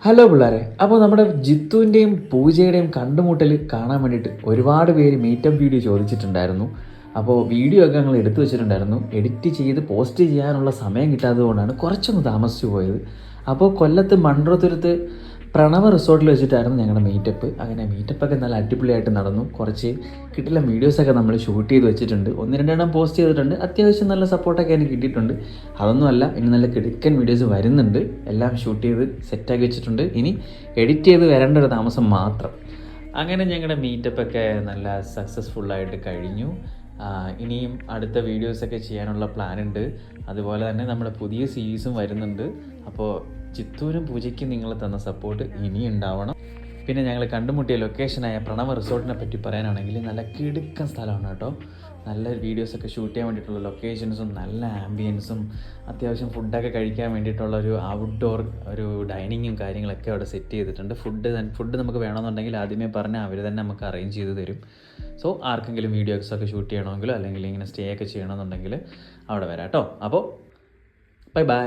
Hello പിള്ളേരെ, അപ്പോൾ നമ്മുടെ ജിത്തുവിൻ്റെയും പൂജയുടെയും കണ്ടുമുട്ടൽ കാണാൻ വേണ്ടിയിട്ട് ഒരുപാട് പേര് മീറ്റപ്പ് വീഡിയോ ചോദിച്ചിട്ടുണ്ടായിരുന്നു. അപ്പോൾ വീഡിയോ ഒക്കെ ഞങ്ങൾ എടുത്തു വെച്ചിട്ടുണ്ടായിരുന്നു. എഡിറ്റ് ചെയ്ത് പോസ്റ്റ് ചെയ്യാനുള്ള സമയം കിട്ടാത്തത് കൊണ്ടാണ് കുറച്ചൊന്ന് താമസിച്ചു പോയത്. അപ്പോൾ കൊല്ലത്ത് മൺട്രോത്തുരുത്ത് പ്രണവ റിസോർട്ടിൽ വെച്ചിട്ടായിരുന്നു ഞങ്ങളുടെ മീറ്റപ്പ്. അങ്ങനെ മീറ്റപ്പൊക്കെ നല്ല അടിപൊളിയായിട്ട് നടന്നു. കുറച്ച് കിട്ടില്ല വീഡിയോസൊക്കെ നമ്മൾ ഷൂട്ട് ചെയ്ത് വെച്ചിട്ടുണ്ട്. 1-2 പോസ്റ്റ് ചെയ്തിട്ടുണ്ട്. അത്യാവശ്യം നല്ല സപ്പോർട്ടൊക്കെ എനിക്ക് കിട്ടിയിട്ടുണ്ട്. അതൊന്നുമല്ല, ഇനി നല്ല കിടുക്കൻ വീഡിയോസ് വരുന്നുണ്ട്. എല്ലാം ഷൂട്ട് ചെയ്ത് സെറ്റാക്കി വെച്ചിട്ടുണ്ട്. ഇനി എഡിറ്റ് ചെയ്ത് വരേണ്ട ഒരു താമസം മാത്രം. അങ്ങനെ ഞങ്ങളുടെ മീറ്റപ്പൊക്കെ നല്ല സക്സസ്ഫുള്ളായിട്ട് കഴിഞ്ഞു. ഇനിയും അടുത്ത വീഡിയോസൊക്കെ ചെയ്യാനുള്ള പ്ലാനുണ്ട്. അതുപോലെ തന്നെ നമ്മുടെ പുതിയ സീരീസും വരുന്നുണ്ട്. അപ്പോൾ ചിത്തൂരും പൂജയ്ക്കും നിങ്ങൾ തന്ന സപ്പോർട്ട് ഇനി ഉണ്ടാവണം. പിന്നെ ഞങ്ങൾ കണ്ടുമുട്ടിയ ലൊക്കേഷനായ പ്രണവ റിസോർട്ടിനെ പറ്റി പറയാനാണെങ്കിൽ നല്ല കിടുക്കൻ സ്ഥലമാണ് കേട്ടോ. നല്ല വീഡിയോസൊക്കെ ഷൂട്ട് ചെയ്യാൻ വേണ്ടിയിട്ടുള്ള ലൊക്കേഷൻസും നല്ല ആംബിയൻസും അത്യാവശ്യം ഫുഡൊക്കെ കഴിക്കാൻ വേണ്ടിയിട്ടുള്ള ഒരു ഔട്ട്ഡോർ ഒരു ഡൈനിങ്ങും കാര്യങ്ങളൊക്കെ അവിടെ സെറ്റ് ചെയ്തിട്ടുണ്ട്. ഫുഡ് നമുക്ക് വേണമെന്നുണ്ടെങ്കിൽ ആദ്യമേ പറഞ്ഞാൽ അവർ തന്നെ നമുക്ക് അറേഞ്ച് ചെയ്ത് തരും. സോ ആർക്കെങ്കിലും വീഡിയോസൊക്കെ ഷൂട്ട് ചെയ്യണമെങ്കിലോ അല്ലെങ്കിൽ ഇങ്ങനെ സ്റ്റേ ഒക്കെ ചെയ്യണമെന്നുണ്ടെങ്കിൽ അവിടെ വരാം കേട്ടോ. അപ്പോൾ ബൈ ബൈ.